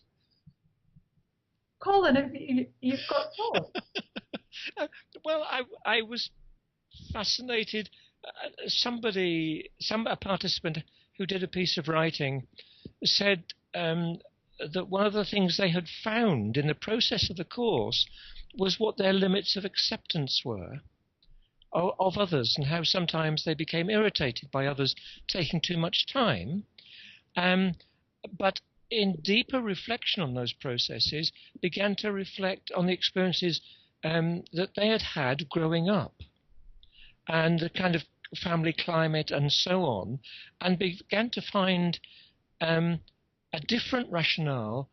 Colin, have you've got thoughts? Well, I was fascinated. A participant who did a piece of writing said that one of the things they had found in the process of the course was what their limits of acceptance were of others, and how sometimes they became irritated by others taking too much time. But in deeper reflection on those processes, began to reflect on the experiences that they had had growing up, and the kind of family climate and so on, and began to find a different rationale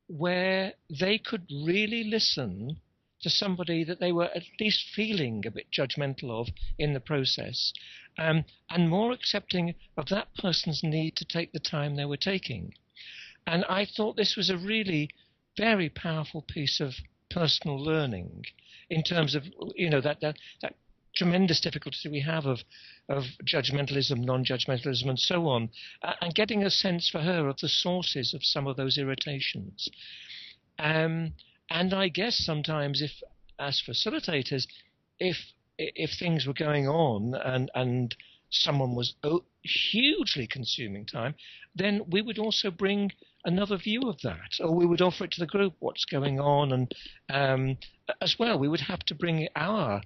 where they could really listen to somebody that they were at least feeling a bit judgmental of in the process, and more accepting of that person's need to take the time they were taking. And I thought this was a really very powerful piece of personal learning in terms of, that tremendous difficulty we have of judgmentalism, non-judgmentalism, and so on, and getting a sense for her of the sources of some of those irritations. And I guess sometimes, if as facilitators, if things were going on and someone was hugely consuming time, then we would also bring another view of that, or we would offer it to the group what's going on, and as well we would have to bring our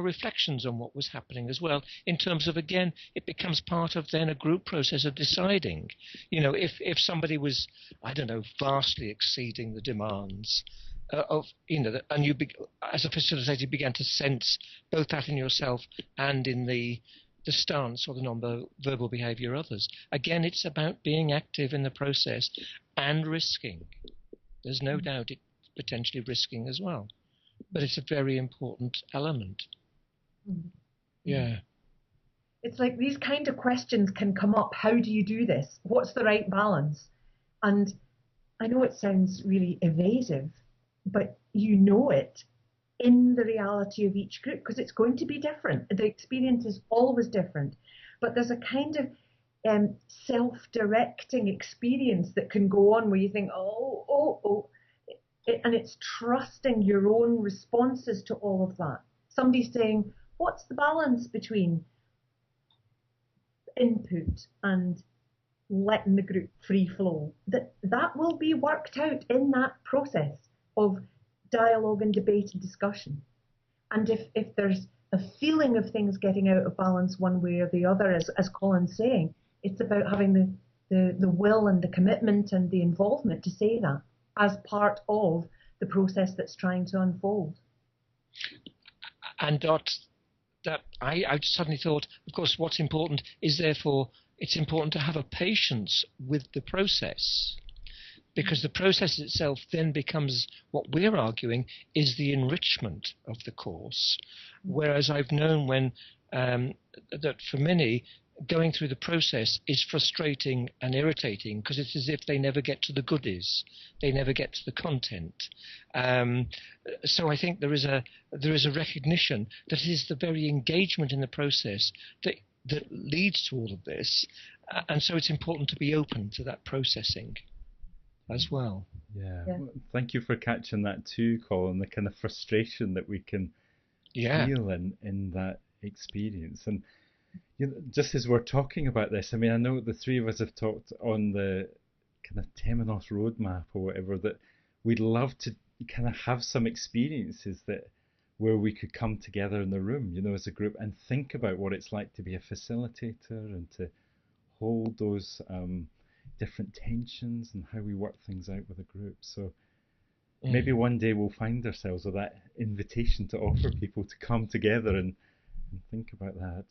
reflections on what was happening as well, in terms of, again, it becomes part of then a group process of deciding, if somebody was, I don't know, vastly exceeding the demands of, and you as a facilitator began to sense both that in yourself and in the stance or the non-verbal behavior of others. Again, it's about being active in the process and risking. There's no doubt it's potentially risking as well, but it's a very important element. Yeah. It's like these kind of questions can come up. How do you do this? What's the right balance? And I know it sounds really evasive, but you know it in the reality of each group, because it's going to be different. The experience is always different, but there's a kind of self-directing experience that can go on where you think, and it's trusting your own responses to all of that. Somebody's saying, what's the balance between input and letting the group free flow, that will be worked out in that process of dialogue and debate and discussion. And if there's a feeling of things getting out of balance one way or the other, as Colin's saying, it's about having the will and the commitment and the involvement to say that as part of the process that's trying to unfold. And that I suddenly thought, of course, what's important is therefore it's important to have a patience with the process, because the process itself then becomes, what we're arguing is the enrichment of the course. Whereas I've known that for many, going through the process is frustrating and irritating, because it's as if they never get to the goodies, they never get to the content. So I think there is a recognition that it is the very engagement in the process that leads to all of this, and so it's important to be open to that processing as well. Yeah. Well, thank you for catching that too, Colin, the kind of frustration that we can feel in that experience. And just as we're talking about this, I mean, I know the three of us have talked on the kind of Temenos roadmap or whatever, that we'd love to kind of have some experiences where we could come together in the room, as a group, and think about what it's like to be a facilitator and to hold those different tensions and how we work things out with a group. So maybe one day we'll find ourselves with that invitation to offer people to come together and think about that.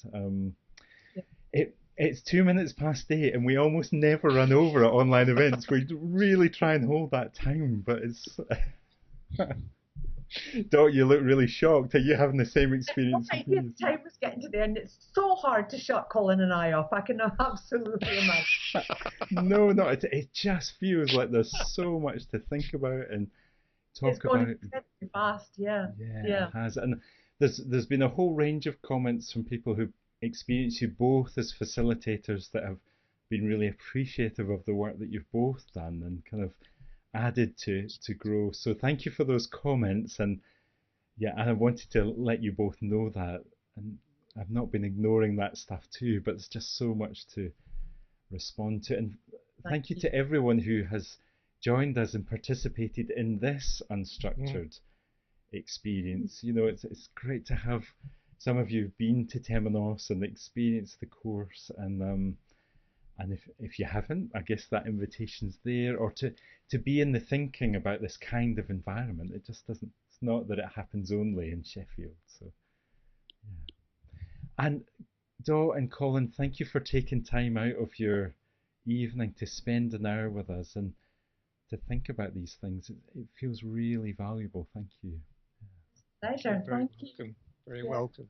It's 2 minutes past 8 and we almost never run over at online events. We really try and hold that time, but it's... Dot, you look really shocked. Are you having the same experience? The time was getting to the end. It's so hard to shut Colin and I up. I can absolutely imagine. No, it just feels like there's so much to think about and talk about. It's gone fast, yeah. It has. And there's been a whole range of comments from people who experience you both as facilitators that have been really appreciative of the work that you've both done and kind of added to grow. So thank you for those comments, and I wanted to let you both know that, and I've not been ignoring that stuff too, but there's just so much to respond to. And thank you to everyone who has joined us and participated in this unstructured experience. It's great to have some of you been to Temenos and experienced the course, and if you haven't, I guess that invitation's there, or to be in the thinking about this kind of environment. It just doesn't, it's not that it happens only in Sheffield. So, And Dot and Colin, thank you for taking time out of your evening to spend an hour with us and to think about these things. It feels really valuable. Thank you. Pleasure. Thank you. Very welcome.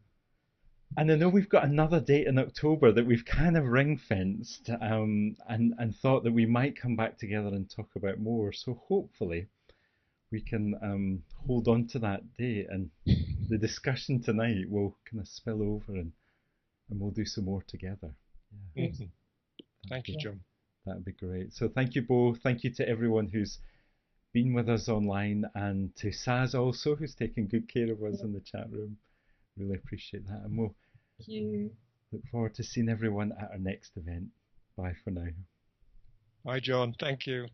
And I know we've got another date in October that we've kind of ring-fenced and thought that we might come back together and talk about more. So hopefully we can hold on to that date, and the discussion tonight will kind of spill over and we'll do some more together. Yeah. Thank you, John. That'd be great. So thank you both. Thank you to everyone who's been with us online, and to Saz also, who's taking good care of us in the chat room. Really appreciate that, and we'll look forward to seeing everyone at our next event. Bye for now. Bye, John. Thank you.